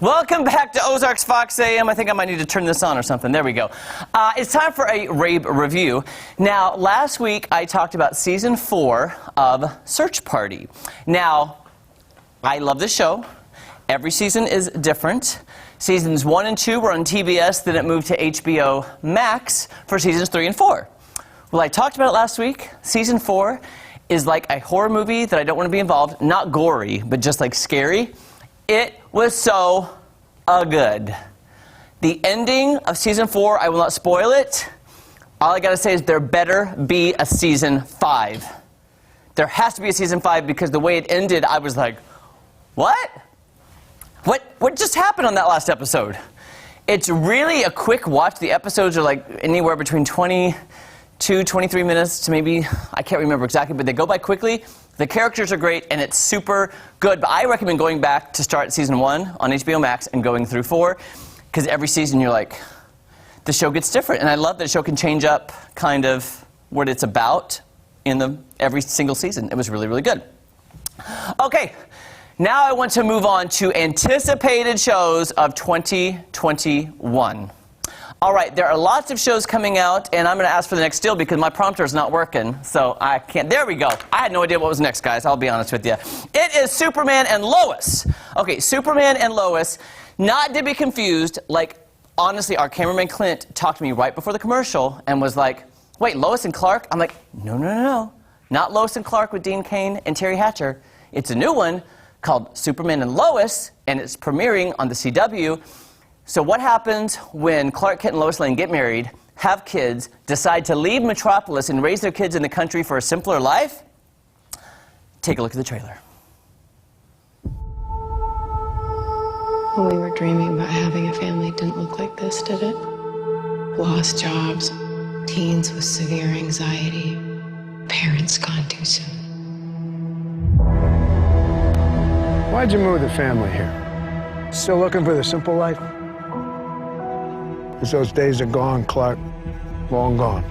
Welcome back to Ozarks Fox AM. I think I might need to turn this on or something. There we go. It's time for a Rabe review. Now, last week I talked about Season 4 of Search Party. Now, I love this show. Every season is different. Seasons 1 and 2 were on TBS, then it moved to HBO Max for Seasons 3 and 4. Well, I talked about it last week. Season 4 is like a horror movie that I don't want to be involved. Not gory, but just like scary. It was so good. The ending of Season 4, I will not spoil it. All I gotta say is there better be a Season 5. There has to be a Season 5 because the way it ended, I was like, what? What just happened on that last episode? It's really a quick watch. The episodes are like anywhere between 22, 23 minutes to maybe, I can't remember exactly, but they go by quickly. The characters are great, and it's super good. But I recommend going back to start Season 1 on HBO Max and going through 4, because every season you're like, the show gets different. And I love that the show can change up kind of what it's about in every single season. It was really, really good. Okay, now I want to move on to anticipated shows of 2021. All right, there are lots of shows coming out, and I'm going to ask for the next deal because my prompter is not working, so I can't. There we go. I had no idea what was next, guys. I'll be honest with you. It is Superman and Lois. Okay, Superman and Lois, not to be confused, like, honestly, our cameraman Clint talked to me right before the commercial and was like, wait, Lois and Clark? I'm like, no. Not Lois and Clark with Dean Cain and Terry Hatcher. It's a new one called Superman and Lois, and it's premiering on the CW. So what happens when Clark Kent and Lois Lane get married, have kids, decide to leave Metropolis and raise their kids in the country for a simpler life? Take a look at the trailer. When we were dreaming about having a family, it didn't look like this, did it? Lost jobs, teens with severe anxiety, parents gone too soon. Why'd you move the family here? Still looking for the simple life? Because those days are gone, Clark. Long gone.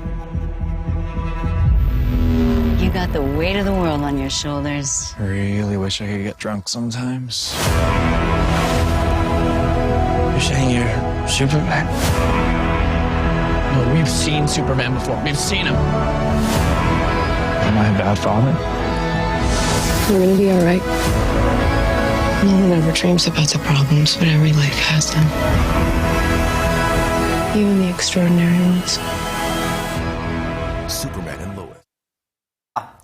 You got the weight of the world on your shoulders. I really wish I could get drunk sometimes. You're saying you're Superman? No, we've seen Superman before. We've seen him. Am I a bad father? We're gonna be all right. No one ever dreams about the problems, but every life has them. Even the extraordinary ones. Superman and Lois.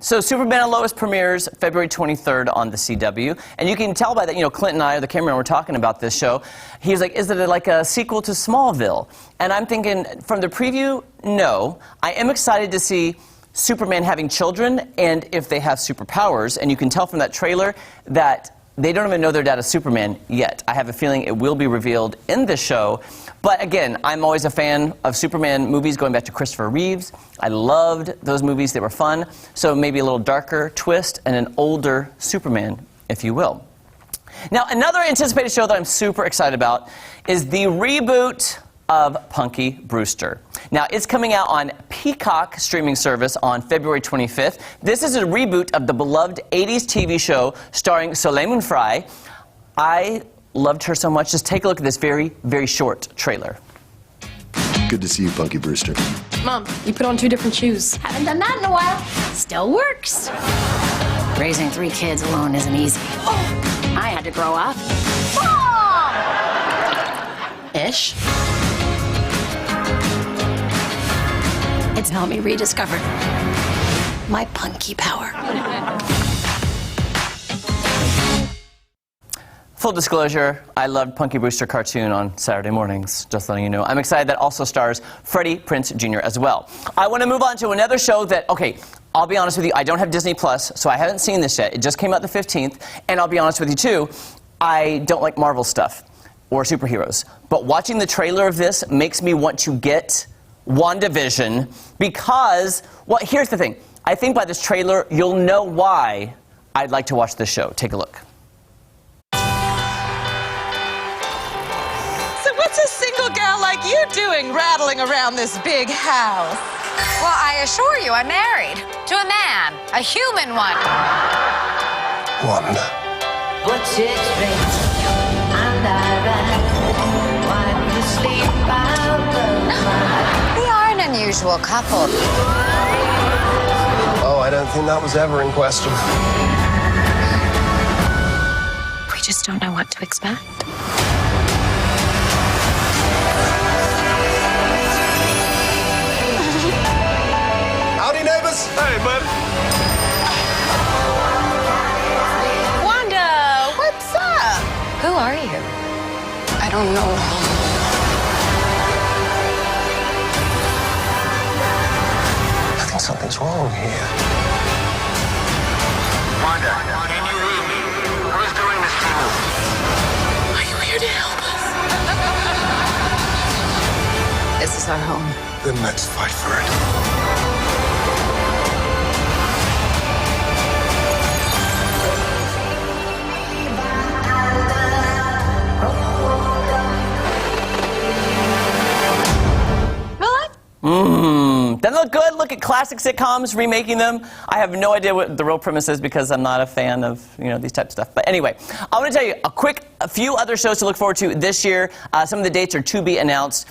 So Superman and Lois premieres February 23rd on the CW. And you can tell by that, you know, Clint and I, the cameraman, were talking about this show. He was like, is it like a sequel to Smallville? And I'm thinking, from the preview, no. I am excited to see Superman having children and if they have superpowers. And you can tell from that trailer that they don't even know their dad is Superman yet. I have a feeling it will be revealed in this show. But again, I'm always a fan of Superman movies going back to Christopher Reeves. I loved those movies. They were fun. So maybe a little darker twist and an older Superman, if you will. Now, another anticipated show that I'm super excited about is the reboot of Punky Brewster. Now, it's coming out on Peacock streaming service on February 25th. This is a reboot of the beloved 80s TV show starring Soleil Moon Frye. I loved her so much. Just take a look at this very, very short trailer. Good to see you, Punky Brewster. Mom, you put on 2 different shoes. Haven't done that in a while. Still works. Raising 3 kids alone isn't easy. I had to grow up. Ish. It's helped me rediscover my punky power. Full disclosure, I loved Punky Brewster cartoon on Saturday mornings, just letting you know. I'm excited that also stars Freddie Prinze Jr. as well. I want to move on to another show that, okay, I'll be honest with you, I don't have Disney Plus, so I haven't seen this yet. It just came out the 15th, and I'll be honest with you too, I don't like Marvel stuff or superheroes. But watching the trailer of this makes me want to get WandaVision because, well, here's the thing. I think by this trailer, you'll know why I'd like to watch this show. Take a look. So what's a single girl like you doing rattling around this big house? Well, I assure you, I'm married to a man, a human one. Wanda. Put it straight and I unusual couple. Oh, I don't think that was ever in question. We just don't know what to expect. Howdy, neighbors. Hey, bud. Wanda, what's up? Who are you? I don't know. I think something's wrong here. Wanda, can you read me? Who's doing this to you? Are you here to help us? This is our home. Then let's fight for it. Doesn't it look good? Look at classic sitcoms, remaking them. I have no idea what the real premise is because I'm not a fan of, these type of stuff. But anyway, I want to tell you a few other shows to look forward to this year. Some of the dates are to be announced.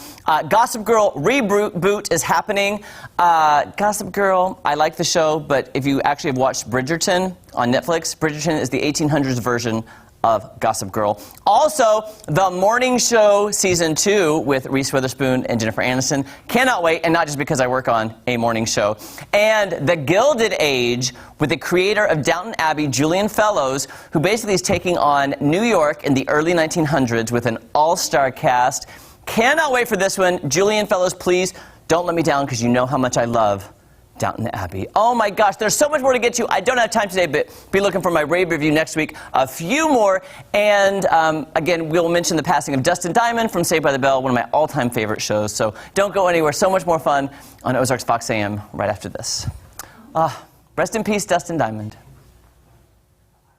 Gossip Girl reboot is happening. Gossip Girl, I like the show, but if you actually have watched Bridgerton on Netflix, Bridgerton is the 1800s version of Gossip Girl. Also, The Morning Show Season 2 with Reese Witherspoon and Jennifer Aniston. Cannot wait, and not just because I work on a morning show. And The Gilded Age with the creator of Downton Abbey, Julian Fellowes, who basically is taking on New York in the early 1900s with an all-star cast. Cannot wait for this one. Julian Fellowes, please don't let me down because you know how much I love Downton Abbey. Oh my gosh, there's so much more to get to. I don't have time today, but be looking for my rave review next week. A few more, and again, we'll mention the passing of Dustin Diamond from Saved by the Bell, one of my all-time favorite shows. So don't go anywhere. So much more fun on Ozarks Fox AM right after this. Rest in peace, Dustin Diamond.